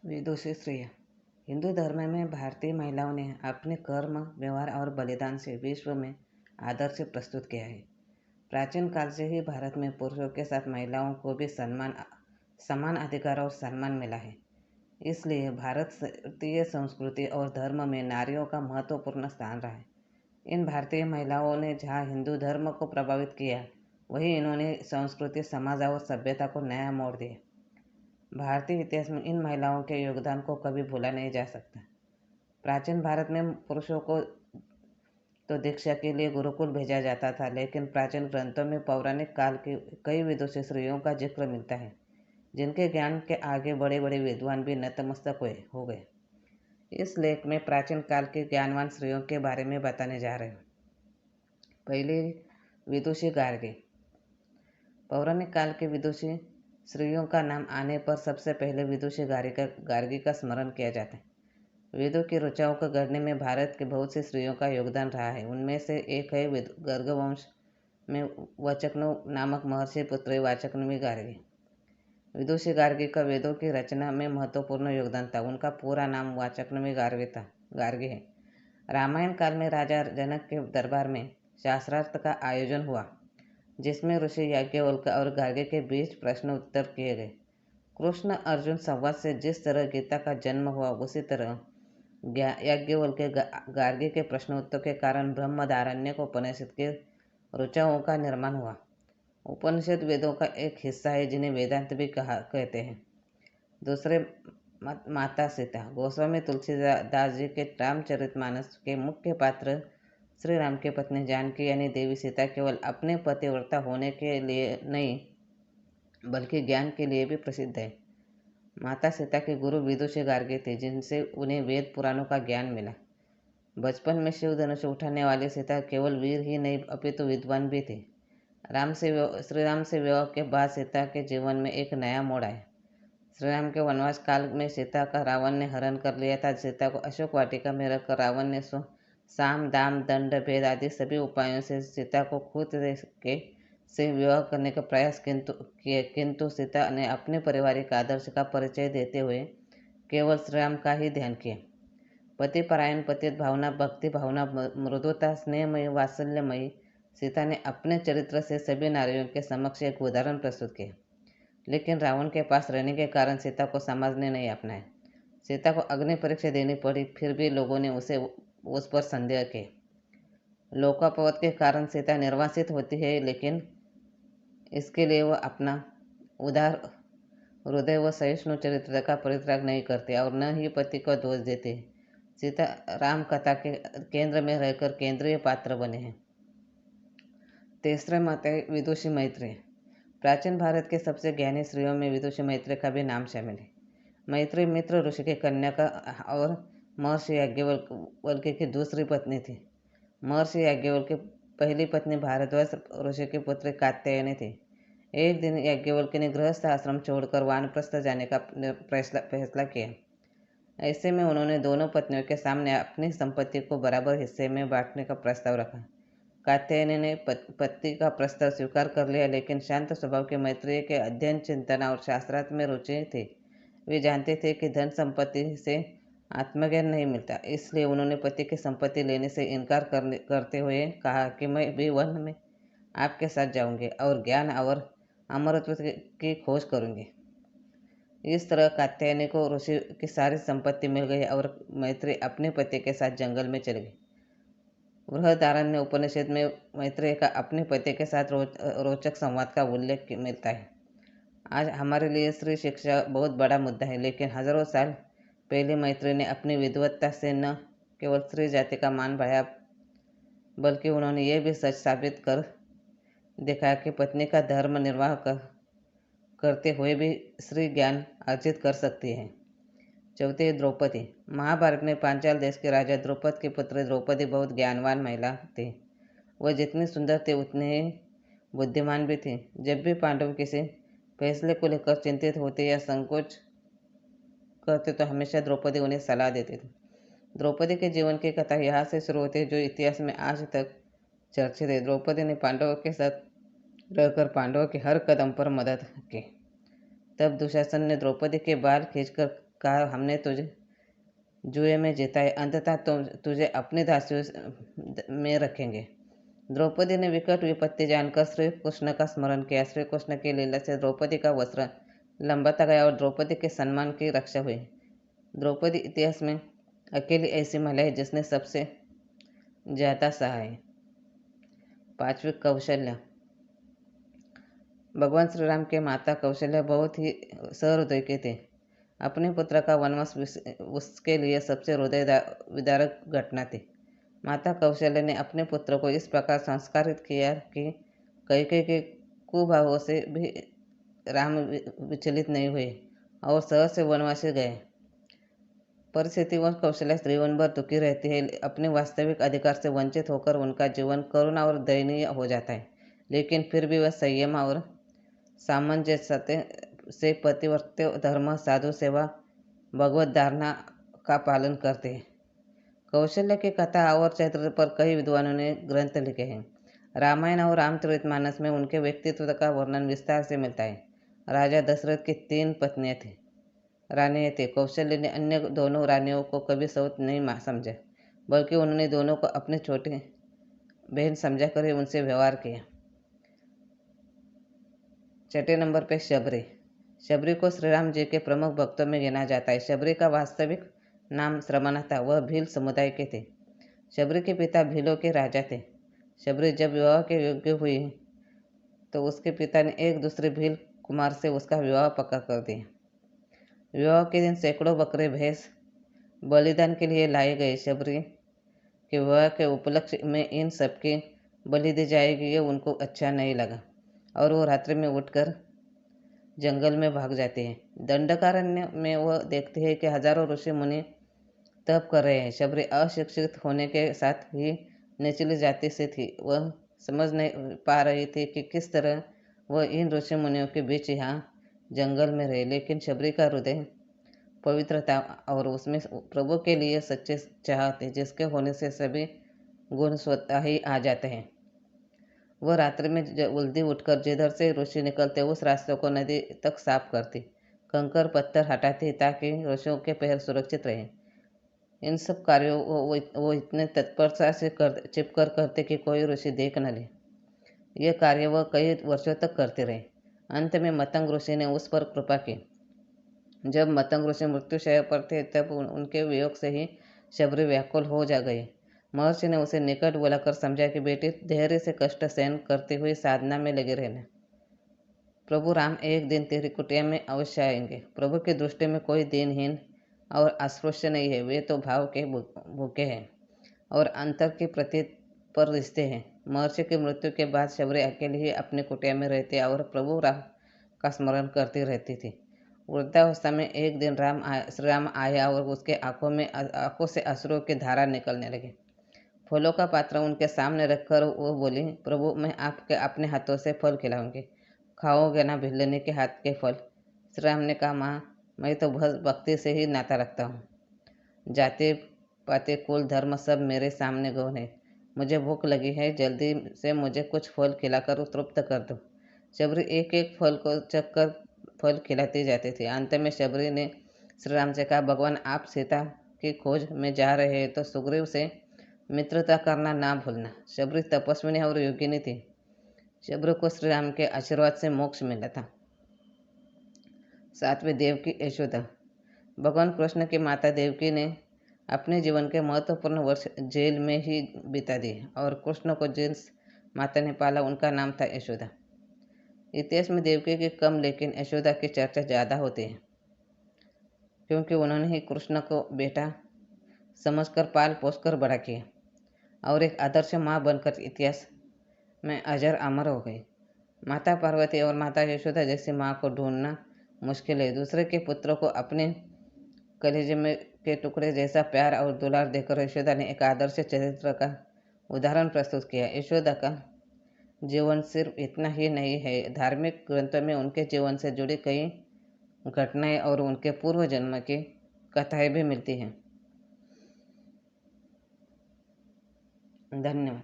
विदुषी स्त्रियाँ। हिंदू धर्म में भारतीय महिलाओं ने अपने कर्म, व्यवहार और बलिदान से विश्व में आदर्श प्रस्तुत किया है। प्राचीन काल से ही भारत में पुरुषों के साथ महिलाओं को भी समान अधिकार और सम्मान मिला है। इसलिए भारतीय संस्कृति और धर्म में नारियों का महत्वपूर्ण स्थान रहा है। इन भारतीय महिलाओं ने जहाँ हिंदू धर्म को प्रभावित किया, वहीं इन्होंने संस्कृति, समाज और सभ्यता को नया मोड़ दिया। भारतीय इतिहास में इन महिलाओं के योगदान को कभी भूला नहीं जा सकता। प्राचीन भारत में पुरुषों को तो दीक्षा के लिए गुरुकुल भेजा जाता था, लेकिन प्राचीन ग्रंथों में पौराणिक काल की कई विदुषी स्त्रियों का जिक्र मिलता है, जिनके ज्ञान के आगे बड़े बड़े विद्वान भी नतमस्तक हो गए। इस लेख में प्राचीन काल की ज्ञानवान स्त्रियों के बारे में बताने जा रहे हैं। पहली, विदुषी गार्गी। पौराणिक काल के विदुषी स्त्रियों का नाम आने पर सबसे पहले विदुषी गार्गी का स्मरण किया जाता है। वेदों की ऋचाओं को गढ़ने में भारत की बहुत सी स्त्रियों का योगदान रहा है। उनमें से एक है गर्ग वंश में वाचक्नु नामक महर्षि पुत्री वाचक्नवी गार्गी। विदुषी गार्गी का वेदों की रचना में महत्वपूर्ण योगदान था। उनका पूरा नाम वाचक्नवी गार्गी है। रामायण काल में राजा जनक के दरबार में शास्त्रार्थ का आयोजन हुआ, जिसमें ऋषि याज्ञवल्क्य और गार्गी के बीच प्रश्न उत्तर किए गए। कृष्ण अर्जुन संवाद से जिस तरह गीता का जन्म हुआ, उसी तरह याज्ञवल्क्य गार्गी के प्रश्नोत्तर के कारण ब्रह्मदारण्यक उपनिषद के ऋचाओं का निर्माण हुआ। उपनिषद वेदों का एक हिस्सा है, जिन्हें वेदांत भी कहते हैं। दूसरे, माता सीता। गोस्वामी तुलसीदास जी के रामचरितमानस के मुख्य पात्र श्री राम की पत्नी जानकी यानी देवी सीता केवल अपने पतिव्रता होने के लिए नहीं, बल्कि ज्ञान के लिए भी प्रसिद्ध है। माता सीता के गुरु विदुषी गार्गी थे, जिनसे उन्हें वेद पुराणों का ज्ञान मिला। बचपन में शिव धनुष उठाने वाली सीता केवल वीर ही नहीं, अपितु विद्वान भी थे। श्री राम से विवाह के बाद सीता के जीवन में एक नया मोड़ आया। श्री राम के वनवास काल में सीता का रावण ने हरण कर लिया था। सीता को अशोक वाटिका में रखकर रावण ने साम, दाम, दंड, भेद आदि सभी उपायों से सीता को खुद से विवाह करने का प्रयास किंतु सीता ने अपने पारिवारिक आदर्श का परिचय देते हुए केवल श्री राम का ही ध्यान किया। पति परायण, पतित भावना, भक्ति भावना, मृदुता, स्नेहमयी, वात्सल्यमयी सीता ने अपने चरित्र से सभी नारियों के समक्ष एक उदाहरण प्रस्तुत किया। लेकिन रावण के पास रहने के कारण सीता को समाज ने नहीं अपनाया। सीता को अग्नि परीक्षा देनी पड़ी, फिर भी लोगों ने उस पर संदेह किए। लोकापवाद के कारण सीता निर्वासित होती है, लेकिन इसके लिए वह अपना उदार हृदय व सहिष्णु चरित्र का परित्याग नहीं करते और न ही पति को दोष देते। सीता राम कथा के केंद्र में रहकर केंद्रीय पात्र बने हैं। तीसरा मत है विदुषी मैत्री। प्राचीन भारत के सबसे ज्ञानी स्त्रियों में विदुषी मैत्री का भी नाम शामिल है। मैत्री मित्र ऋषि की कन्या का और महर्षि याज्ञवल्क्य की दूसरी पत्नी थी। महर्षि याज्ञवल्क्य की पहली पत्नी भारद्वाज ऋषि की पुत्री कात्यायनी थी। एक दिन याज्ञवल्क्य ने गृहस्थ आश्रम छोड़कर वानप्रस्थ जाने का फैसला किया। ऐसे में उन्होंने दोनों पत्नियों के सामने अपनी संपत्ति को बराबर हिस्से में बांटने का प्रस्ताव रखा। कात्यायनी ने पति का प्रस्ताव स्वीकार कर लिया, लेकिन शांत स्वभाव के मैत्रेय के अध्ययन, चिंतन और शास्त्रार्थ में रुचि थी। वे जानते थे कि धन संपत्ति से आत्मज्ञान नहीं मिलता, इसलिए उन्होंने पति की संपत्ति लेने से इनकार करते हुए कहा कि मैं भी वन में आपके साथ जाऊंगी और ज्ञान और अमरत्व की खोज करूंगी। इस तरह कात्यायनी को ऋषि की सारी संपत्ति मिल गई और मैत्रेय अपने पति के साथ जंगल में चले गए। बृहदारण्यक उपनिषद में मैत्रेय का अपने पति के साथ रोचक संवाद का उल्लेख मिलता है। आज हमारे लिए स्त्री शिक्षा बहुत बड़ा मुद्दा है, लेकिन हजारों साल पहले मैत्रेय ने अपनी विद्वत्ता से न केवल स्त्री जाति का मान बढ़ाया, बल्कि उन्होंने यह भी सच साबित कर दिखाया कि पत्नी का धर्म निर्वाह करते हुए भी स्त्री ज्ञान अर्जित कर सकती है। चौथी, द्रौपदी। महाभारत में पांचाल देश के राजा द्रौपद की पुत्री द्रौपदी बहुत ज्ञानवान महिला थी। वह जितनी सुंदर थी, उतनी ही बुद्धिमान भी थी। जब भी पांडव किसी फैसले को लेकर चिंतित होते या संकोच करते तो हमेशा द्रौपदी उन्हें सलाह देती थी। द्रौपदी के जीवन की कथा यहाँ से शुरू होती है, जो इतिहास में आज तक चर्चित है। द्रौपदी ने पांडवों के साथ रहकर पांडवों के हर कदम पर मदद की। तब दुशासन ने द्रौपदी के बाल खींचकर कहा, हमने तुझे जुए में जीता है, अंततः तुझे अपनी दासियों में रखेंगे। द्रौपदी ने विकट विपत्ति जानकर श्री कृष्ण का स्मरण किया। श्री कृष्ण की लीला से द्रौपदी का वस्त्र लंबाता गया और द्रौपदी के सम्मान की रक्षा हुई। द्रौपदी इतिहास में अकेली ऐसी महिला है जिसने सबसे ज्यादा सहा है। 5वीं, कौशल्या। भगवान श्री राम के माता कौशल्या बहुत ही सहृदय के थे। अपने पुत्र का वनवास उसके लिए सबसे हृदय विदारक घटना थी। माता कौशल्या ने अपने पुत्र को इस प्रकार संस्कारित किया कि कैकेयी के कुभावों से भी राम विचलित नहीं हुए और सहज से वनवासी गए। परिस्थितिवश कौशल्या जीवन भर दुखी रहती है। अपने वास्तविक अधिकार से वंचित होकर उनका जीवन करुण और दयनीय हो जाता है, लेकिन फिर भी वह संयम और सामंजस्य से पतिव्रत्य धर्म, साधु सेवा, भगवत धारणा का पालन करते हैं। कौशल्या की कथा और चरित्र पर कई विद्वानों ने ग्रंथ लिखे हैं। रामायण और रामचरितमानस में उनके व्यक्तित्व का वर्णन विस्तार से मिलता है। राजा दशरथ की 3 पत्नियां थी, रानियां थी। कौशल्या ने अन्य दोनों रानियों को कभी सौत नहीं समझा, बल्कि उन्होंने दोनों को अपनी छोटी बहन समझकर ही उनसे व्यवहार किया। 6 नंबर पे शबरी। शबरी को श्री राम जी के प्रमुख भक्तों में गिना जाता है। शबरी का वास्तविक नाम श्रमण था। वह भील समुदाय के थे। शबरी के पिता भीलों के राजा थे। शबरी जब विवाह के योग्य हुई तो उसके पिता ने एक दूसरे भील कुमार से उसका विवाह पक्का कर दिया। विवाह के दिन सैकड़ों बकरे भैंस बलिदान के लिए लाए गए। शबरी के विवाह के उपलक्ष्य में इन सबकी बलि दी जाएगी ये उनको अच्छा नहीं लगा और वो रात्रि में उठकर जंगल में भाग जाते हैं। दंडकारण्य में वह देखते हैं कि हजारों ऋषि मुनि तप कर रहे हैं। शबरी अशिक्षित होने के साथ ही निचली जाति से थी। वह समझ नहीं पा रही थी कि किस तरह वह इन ऋषि मुनियों के बीच यहाँ जंगल में रहे, लेकिन शबरी का हृदय पवित्र था और उसमें प्रभु के लिए सच्चे चाह थे, जिसके होने से सभी गुण स्वतः ही आ जाते हैं। वह रात्रि में जल्दी उठकर जिधर से ऋषि निकलते उस रास्ते को नदी तक साफ करती, कंकर पत्थर हटाती ताकि ऋषियों के पैर सुरक्षित रहें। इन सब कार्यों वो इतने तत्परता से चिपकर करते कि कोई ऋषि देख न ले। यह कार्य वह कई वर्षों तक करते रहे। अंत में मतंग ऋषि ने उस पर कृपा की। जब मतंग ऋषि मृत्युशैया पर थे तब उनके वियोग से ही शबरी व्याकुल हो जा गई। महर्षि ने उसे निकट बुलाकर समझा कि बेटी, धैर्य से कष्ट सहन करते हुए साधना में लगे रहना। प्रभु राम एक दिन तेरी कुटिया में अवश्य आएंगे। प्रभु की दृष्टि में कोई दीनहीन और अस्पृश्य नहीं है। वे तो भाव के भूखे हैं और अंतर के प्रति पर रिश्ते हैं। महर्षि की मृत्यु के बाद शबरी अकेली ही अपनी कुटिया में रहती और प्रभु राम का स्मरण करती रहती थी। वृद्धावस्था में एक दिन श्री राम आया और उसके आंखों से अश्रुओं की धारा निकलने लगी। फलों का पात्र उनके सामने रखकर वो बोली, प्रभु, मैं आपके अपने हाथों से फल खिलाऊंगी, खाओगे ना भिल्लनी के हाथ के फल? श्री राम ने कहा, माँ, मैं तो बस भक्ति से ही नाता रखता हूँ। जाति पाति कुल धर्म सब मेरे सामने गौण है। मुझे भूख लगी है, जल्दी से मुझे कुछ फल खिलाकर तृप्त कर दो। शबरी एक एक फल को चखकर फल खिलाती जाती थी। अंत में शबरी ने श्री राम से कहा, भगवान, आप सीता की खोज में जा रहे हैं तो सुग्रीव से मित्रता करना ना भूलना। शबरी तपस्विनी और योगिनी थी। शबरी को श्री राम के आशीर्वाद से मोक्ष मिला था। 7वीं, देवकी यशोदा। भगवान कृष्ण की माता देवकी ने अपने जीवन के महत्वपूर्ण वर्ष जेल में ही बिता दिए और कृष्ण को जिस माता ने पाला उनका नाम था यशोदा। इतिहास में देवकी की कम लेकिन यशोदा की चर्चा ज़्यादा होती है, क्योंकि उन्होंने ही कृष्ण को बेटा समझकर पाल पोस कर बड़ा किया और एक आदर्श माँ बनकर इतिहास में अजर अमर हो गई। माता पार्वती और माता यशोदा जैसी माँ को ढूंढना मुश्किल है। दूसरे के पुत्रों को अपने कलेजे में के टुकड़े जैसा प्यार और दुलार देकर यशोदा ने एक आदर्श चरित्र का उदाहरण प्रस्तुत किया। यशोदा का जीवन सिर्फ इतना ही नहीं है, धार्मिक ग्रंथों में उनके जीवन से जुड़ी कई घटनाएं और उनके पूर्व जन्म की कथाएं भी मिलती हैं। धन्यवाद।